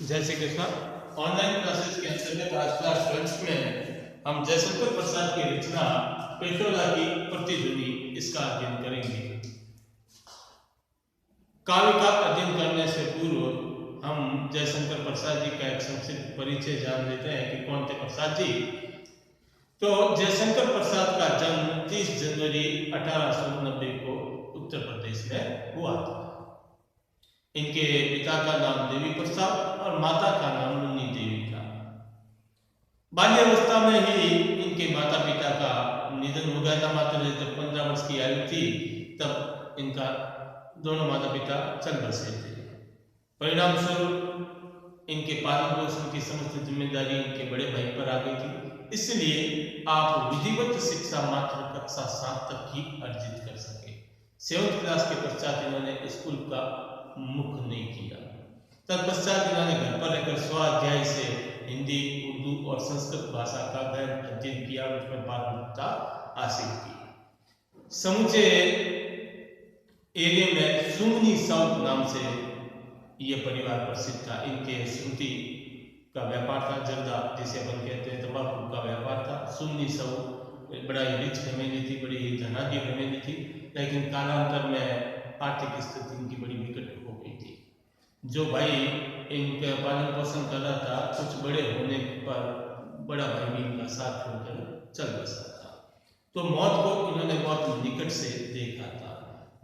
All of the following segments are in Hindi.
जैसे कि सर ऑनलाइन क्लासेस के अंतर्गत आज क्लास 12 में हम जयशंकर प्रसाद की रचना पेट्रोला की प्रतिध्वनि इसका अध्ययन करेंगे। काव्य का अध्ययन करने से पूर्व हम जयशंकर प्रसाद जी का एक संक्षिप्त परिचय जान लेते हैं कि कौन थे प्रसाद जी। तो जयशंकर प्रसाद का जन्म 30 जनवरी 1890 को उत्तर प्रदेश में हुआ था। इनके पिता का नाम देवी प्रसाद और माता का नाम मुन्नी देवी था। बाल्यावस्था में ही इनके माता पिता का निधन हो गया था। मात्र जब 15 वर्ष की आयु थी तब इनका दोनों माता पिता चल बसे थे। परिणाम स्वरूप इनके पालन पोषण की समस्त जिम्मेदारी इनके बड़े भाई पर आ गई थी, इसलिए आप विधिवत शिक्षा मात्र कक्षा 7 तक ही अर्जित कर सके। 7th क्लास के पश्चात इन्होंने स्कूल का मुख नहीं किया। तत्पश्चात इन्होंने घर पर रहकर स्वाध्याय से हिंदी, उर्दू और संस्कृत भाषा का गहन अध्ययन किया और उसमें पारंगतता हासिल की। समूचे एरिया में सुमनी साउथ नाम से यह परिवार प्रसिद्ध था। इनके श्रुति का व्यापार था, जर्दा जिसे अपन कहते हैं तंबाकू का व्यापार था। सुमनी साउथ बड़ा ही रिच फैमिली थी, बड़ी ही धनाढ्य फैमिली थी, लेकिन कालांतर में आर्थिक स्थिति इनकी बड़ी विकट हो गई थी। जो भाई इनका पालन पोषण कर रहा था, कुछ बड़े होने पर बड़ा भाई भी इनका साथ छोड़कर चल बसा था। तो मौत को इन्होंने बहुत निकट से देखा था।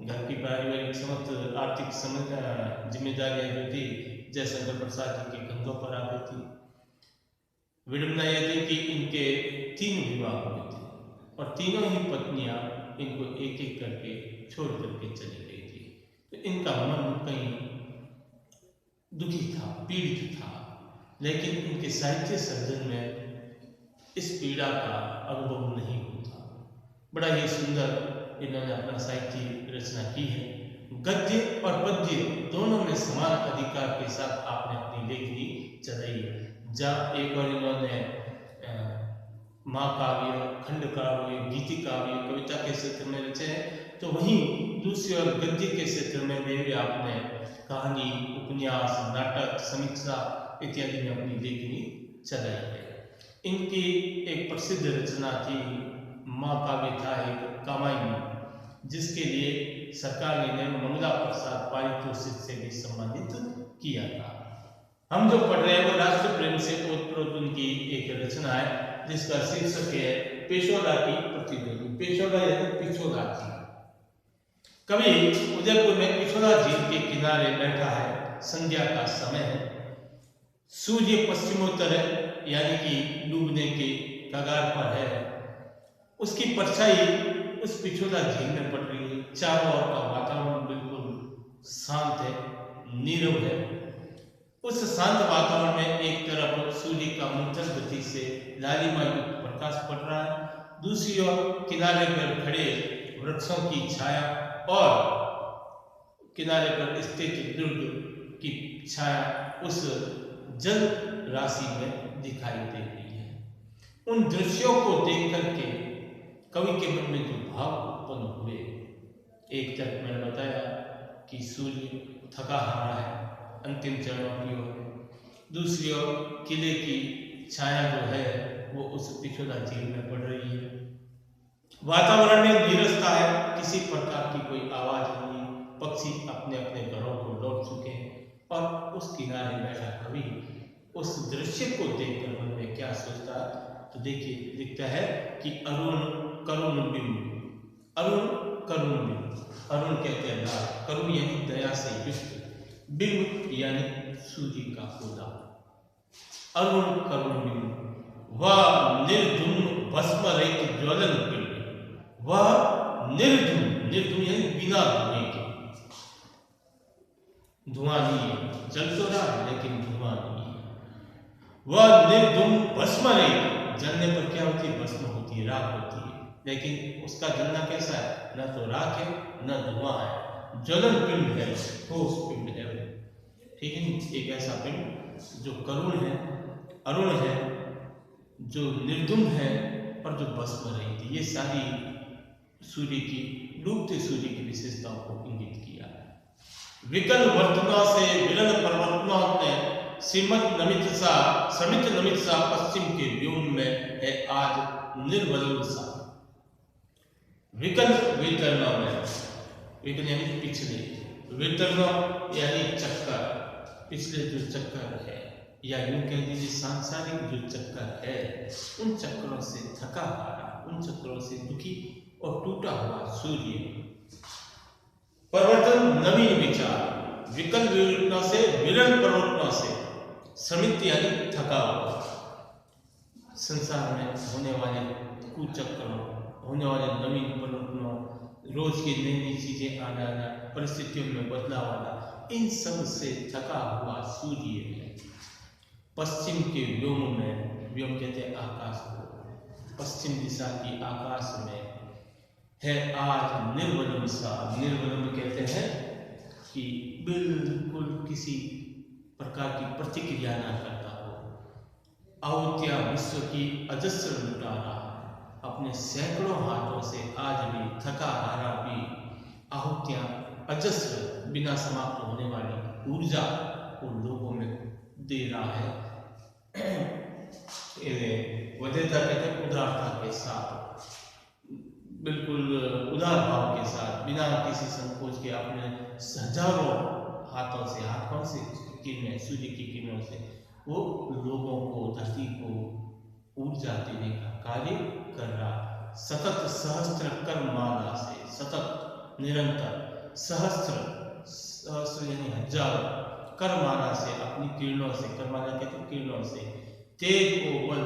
घर की पारिवारिक समस्त आर्थिक जिम्मेदारियां जो थी जयशंकर प्रसाद जी के कंधों पर आ गई थी। विडंबना यह थी कि इनके 3 विवाह हुए थे और तीनों ही पत्नियां इनको एक एक करके छोड़ करके चली गई थी। तो इनका मन कहीं दुखी था, पीड़ित था, लेकिन इनके साहित्य सर्जन में इस पीड़ा का अनुभव नहीं होता। बड़ा ही सुंदर इन्होंने अपना साहित्य रचना की है। गद्य और पद्य दोनों में समान अधिकार के साथ आपने अपनी लेखनी चलाई है। जहाँ एक और इन्होंने महाकाव्य, खंड काव्य, गीति काव्य, कविता के क्षेत्र में रचे हैं, तो वहीं दूसरी ओर गद्य के क्षेत्र में भी आपने कहानी, उपन्यास, नाटक, समीक्षा इत्यादि में अपनी लेखनी चलाई है। इनकी एक प्रसिद्ध रचना थी, महाकाव्य था एक कामायनी, जिसके लिए सरकार ने इन्हें मंगला प्रसाद पारितोषिक से भी सम्मानित किया था। हम जो पढ़ रहे हैं वो राष्ट्र प्रेम से ओतप्रोत उनकी एक रचना है, जिसका शीर्षक है पेशोला की प्रतिध्वनि। पेशोला यानी पिछोला झील। कवि उदयपुर में पिछोला झील के किनारे बैठा है। संध्या का समय है। सूर्य पश्चिमोत्तर यानी कि डूबने के कगार पर है। उसकी परछाई उस पिछोला झील में पड़ रही है। चारों ओर का वातावरण बिल्कुल शांत है, नीरव है। उस शांत वातावरण में एक तरफ सूर्य का मंथर गति से लालिमा युक्त प्रकाश पड़ रहा है, दूसरी ओर किनारे पर खड़े वृक्षों की छाया और किनारे पर स्थित दुर्ग की छाया उस जल राशि में दिखाई दे रही है। उन दृश्यों को देख करके कवि के मन में जो भाव उत्पन्न हुए, एक तरफ मैंने बताया कि सूर्य थका हारा है अंतिम चरणों की ओर, दूसरी ओर किले की छाया जो है वो उस पिछोला झील में पड़ रही है। वातावरण में नीरसता है, किसी प्रकार की कोई आवाज नहीं, पक्षी अपने अपने घरों को लौट चुके हैं और उस किनारे बैठा कवि उस दृश्य को देखकर मन में क्या सोचता है, तो देखिए लिखता है कि अरुण करुण बिंब। अरुण करुण बिंब, अरुण कहते हैं लाल, करुण यानी दया से युक्त, बिंब यानी सूर्य का उदय। अरुण करुण बिंब, वह निर्धूम भस्म रहित ज्वलन पिंड, वह निर्धूम, निर्धूम यानी बिना धुएं के, धुआं नहीं है, जल तो रहा है लेकिन धुआं नहीं है। वह निर्धूम भस्म रहित, जलने पर क्या होती है, भस्म होती है, राख होती है, लेकिन उसका जलना कैसा है, न तो राख है न धुआं है, ज्वलन पिंड है, ठोस पिंड है। ठीक है, एक ऐसा पिंड जो करुण है, अरुण है, जो निर्धूम है और जो भस्म रहित है। ये सारी सूर्य की, डूबते सूर्य की विशेषताओं को इंगित किया है। विकल वर्तना से विरल परिवर्तनों ने श्रमित नमित सा पश्चिम के व्योम में है आज निर्वलन सा। विकल्प वितरणा में, विकल्प यानी पिछले, वितरणा यानी चक्कर, पिछले जो चक्कर है, या यूं कह दीजिए सांसारिक जो चक्कर है, उन चक्करों से थका हारा, उन चक्करों से दुखी और टूटा हुआ सूर्य। परिवर्तन नवीन विचार, विकल्प विरूपणा से विरल परिवर्तन से, श्रमित यानी थका हुआ। संसार में होने वाले कुचक्करों, होने वाले नवीन परिवर्तनों, रोज की नई नई चीजें आना, परिस्थितियों में बदलाव आना, इन सब से थका हुआ सूर्य है। पश्चिम के व्योम में, व्योम कहते हैं आकाश को, पश्चिम दिशा की आकाश में है आज निर्वलन सा। निर्वलन कहते हैं कि बिल्कुल किसी प्रकार की प्रतिक्रिया ना करता हो। आहुतियां विश्व की अजस्र लुटा रहा है, अपने सैकड़ों हाथों से आज भी थका हारा भी आहुतियां अजस्र बिना समाप्त होने वाली ऊर्जा को लोगों में दे रहा है। वदेता कहते हैं उदारता के साथ, बिल्कुल उदार भाव के साथ, बिना किसी संकोच के अपने हजारों हाथों से, हाथ कौन से किरणें, सूर्य की किरणों से वो लोगों को, धरती को ऊर्जा देने का कार्य कर रहा। सतत सहस्त्र कर्ममाला से, सतत निरंतर, सहस्त्र यानी हजारों, कर्ममाला से, अपनी किरणों से, कर्ममाला कहते हैं किरणों से, तेज को बल,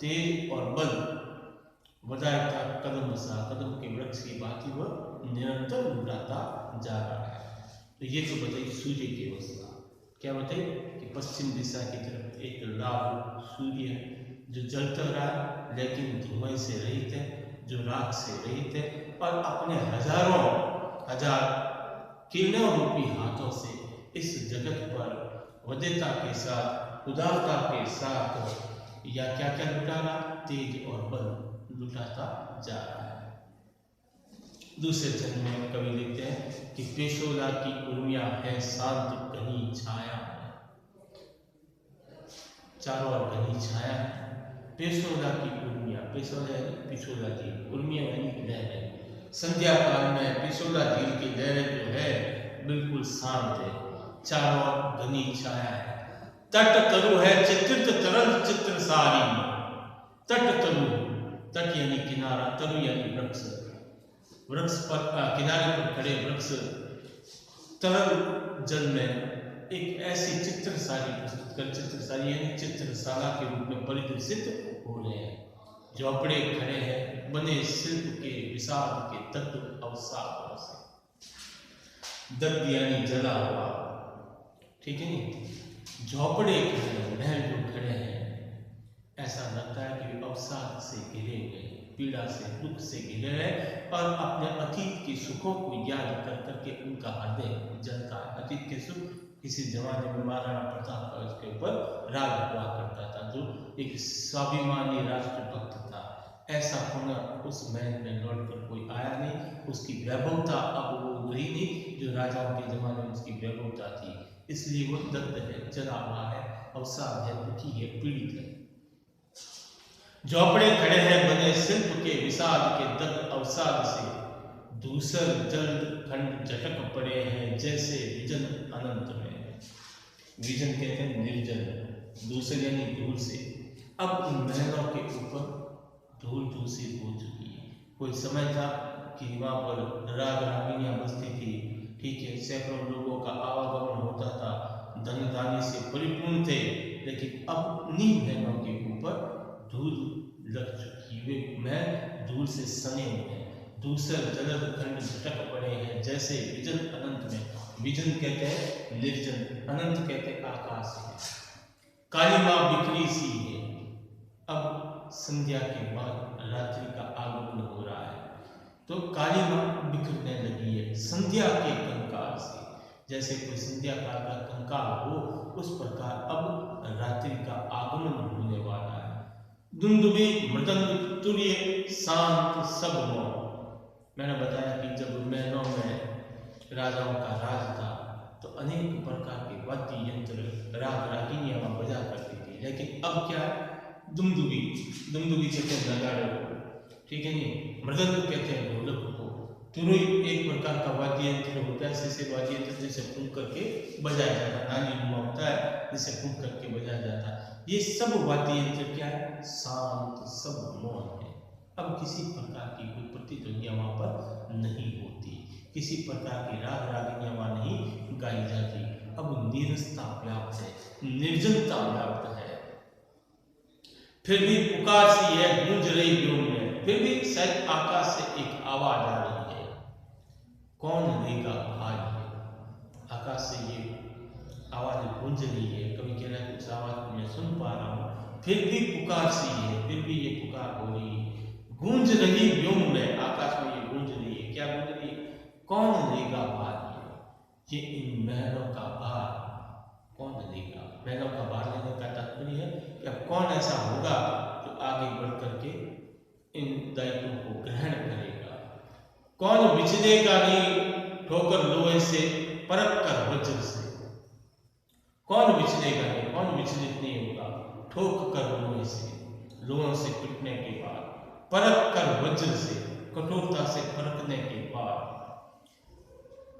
तेज और बल बजायता कदम सा, कदम के वृक्ष की भांति वह निरंतर लुटाता जा रहा है। तो ये तो बताइए सूर्य की अवस्था। क्या बताइए कि पश्चिम दिशा की तरफ एक लाल सूर्य है जो जलता रहा है, लेकिन धुएं से रहित है, जो राख से रहित है, और अपने हजारों हजार किरणों रूपी हाथों से इस जगत पर वदेता के साथ, उदारता के साथ या क्या क्या लुटा रहा, तेज और बल लुटाता जा रहा है। दूसरे चरण में कवि लिखते हैं कि पेशोला की उर्मिया है शांत घनी छाया, चारों ओर घनी छाया है। पेशोला की उर्मिया, पेशोला यानी पिछोला झील, उर्मिया यानी लहरें। संध्या काल में पिछोला झील की लहरें जो है बिल्कुल शांत है, चारों ओर घनी छाया है। तट तरु है चित्रित तरल चित्रसारी, तट तरु, तट यानी किनारा, तरु यानी वृक्ष, वृक्ष पर किनारे पर खड़े वृक्ष तरल जल में एक ऐसी चित्रसारी प्रस्तुत कर, चित्रसारी यानी चित्रशाला के रूप में परिदर्शित हो रहे हैं। झोपड़े खड़े हैं बने शिल्प के विषाद के तत्व अवसादों से, दग्ध यानी जला हुआ, ठीक है नी। झोपड़े खड़े, महल जो खड़े हैं, ऐसा लगता है कि अवसाद से घिरे हुए, पीड़ा से, दुख से घिरे हैं, और अपने अतीत के सुखों को याद कर करके उनका हृदय जलता है। अतीत के सुख, किसी जमाने में महाराणा प्रताप का उसके ऊपर राज हुआ करता था, जो एक स्वाभिमानी राष्ट्रभक्त था। ऐसा होना उस महल में लौट कर कोई आया नहीं, उसकी वैभवता अब वो रही नहीं जो राजाओं के जमाने में उसकी वैभवता थी। इसलिए वो दग्ध है, जला हुआ है, अवसाद है, दुखी है, पीड़ित है। झोपड़े खड़े हैं बने शिल्प के विषाद के दग्ध अवसाद से, दूसर जल्द खंड झटक पड़े हैं जैसे विजन अनंत में। विजन कहते हैं निर्जन, दूसर यानी धूल से। अब उन महलों के ऊपर धूल धूसित हो चुकी है। कोई समय था कि वहाँ पर राग रागिनियाँ बसती थी, ठीक है, सैकड़ों लोगों का आवागमन होता था, धन धान्य से परिपूर्ण थे, लेकिन अब नीम महलों के ऊपर धूल लग चुकी, वे महल धूल से सने हुए हैं। दूसर जलद खंड झटक पड़े हैं जैसे विजन अनंत में। विजन कहते हैं निर्जन, अनंत कहते हैं आकाश है। काली माँ बिखरी सी है। अब संध्या के बाद रात्रि का आगमन हो रहा है, तो काली माँ बिखरने लगी है संध्या के कंकाल से। जैसे कोई संध्या काल का कंकाल हो, उस प्रकार अब रात्रि का आगमन होने वाला है। दुंदुभी मृदंग तुल्य शांत सब मौन। मैंने बताया कि जब महलों में राजाओं का राज था तो अनेक प्रकार के वाद्य यंत्र, राग रागिनियां लेकिन अब क्या है, दुमदुबी, दुमदुबी कहते हैं नगाड़े को, ठीक है नहीं, मृदंग कहते हैं ढोलक को, तुरुई एक प्रकार का वाद्य यंत्र होता है, ऐसे वाद्य यंत्र जैसे फूंक करके बजाया जाता है, नानी हुआ होता है जिसे फूंक करके बजाया जाता है। ये सब वाद्य यंत्र क्या है, शांत, सब मौन है। अब किसी प्रकार की कोई प्रतिध्वनियां वहां पर नहीं होती, किसी प्रकार की राग रागिनियां वहां नहीं गाई जाती। अब नीरसता व्याप्त है, निर्जनता व्याप्त है। फिर भी पुकार सी है गूंज रही व्योम में, फिर भी शायद आकाश से एक आवाज आ रही है, कौन लेगा भाई है। आकाश से ये आवाज गूंज रही है, कभी कह रहा है कुछ आवाज मैं सुन पा रहा हूँ, फिर भी पुकार सी है, फिर भी ये पुकार हो रही है, गूंज रही व्योम में, आकाश में ये गूंज रही है। क्या गूंज रही है, कौन लेगा भार ये इन महलों का भार कौन लेगा। महलों का भार लेने का तात्पर्य है कि अब कौन ऐसा होगा जो आगे बढ़ करके इन दायित्वों को ग्रहण करेगा। कौन विचलेगा नहीं ठोकर लोहे से, परख कर वज्र से। कौन विचलेगा नहीं, कौन विचलित नहीं होगा ठोक कर लोहे से, लोहों से पिटने के बाद, परख कर वज्र से, कठोरता से परखने के बाद।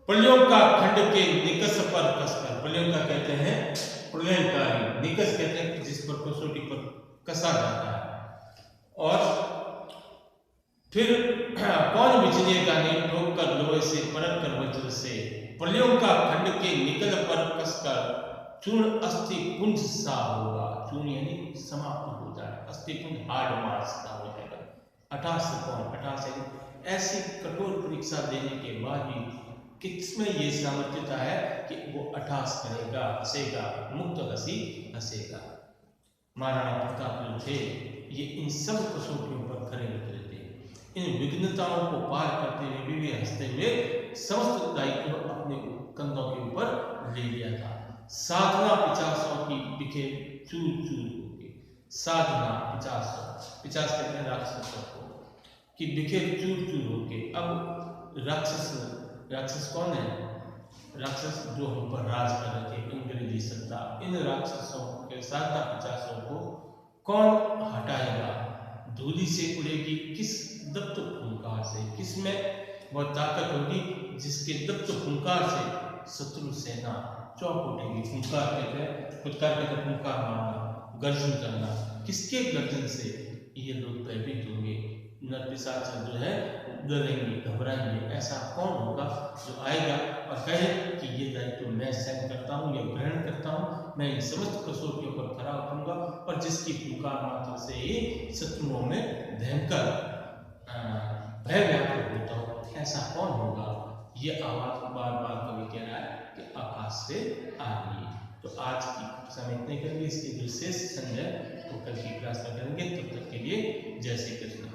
प्रलयों का खंड के निकस पर कसकर, प्रलयों का कहते हैं प्रलयकारी, निकस कहते हैं जिस पर कसौटी पर कसा जाता है। और फिर कौन बिचलेगा नहीं ठोक कर लोहे से, परख कर वज्र से, प्रलयों का खंड के निकल पर कसकर, चूर्ण अस्थि पुंज सा होगा। चूर्ण यानी समाप्त हो जाए, अस्थि पुंज हार्ड मार्क्स का हो जाएगा। 28 कौन, 28 ऐसी कठोर परीक्षा देने के बाद भी किसमें ये सामर्थ्यता है कि वो 28 करेगा, हंसेगा, मुक्त हंसी हंसेगा। महाराणा प्रताप जो थे ये इन सब कसौटियों पर खड़े उतरे थे, इन विघ्नताओं को पार करते हुए भी हंसते हुए समस्त दायित्व अपने कंधों के ऊपर ले लिया था। साधना 50 की बिखे चूर चूर होगी, साधना 50 कहते हैं राक्षसों को कि बिखे चूर चूर होके। अब राक्षस कौन है, राक्षस जो हम पर राज कर रहे थे, अंग्रेजी सत्ता, इन राक्षसों के साधना 50 को कौन हटाएगा। धूलि से उड़ेगी किस दत्त फुंकार से, किसमें वह ताकत होगी जिसके दत्त फुंकार से शत्रु सेना चौंक उठेगी। फुंकार कहते हैं, फुटकार कहते हैं फुंकार मारना, गर्जन करना, किसके गर्जन से ये लोग भयभीत होंगे। नर पिशाच जो है डरेंगे, घबराएंगे। ऐसा कौन होगा जो आएगा और कहे कि ये दायित्व मैं सहन करता हूँ या ग्रहण करता हूँ, मैं इन समस्त कसौटियों पर खरा उतरूंगा और जिसकी पुकार मात्र से ही शत्रुओं में भयंकर भय व्याप्त होता हो, ऐसा कौन होगा। ये आवाज बार बार कवि कह रहा है कि आकाश से आ रही है। तो आज की कक्षा में इतने करेंगे, इसके विशेष संजय तो कल की क्लास में करेंगे। तब तक के लिए जय श्री कृष्ण।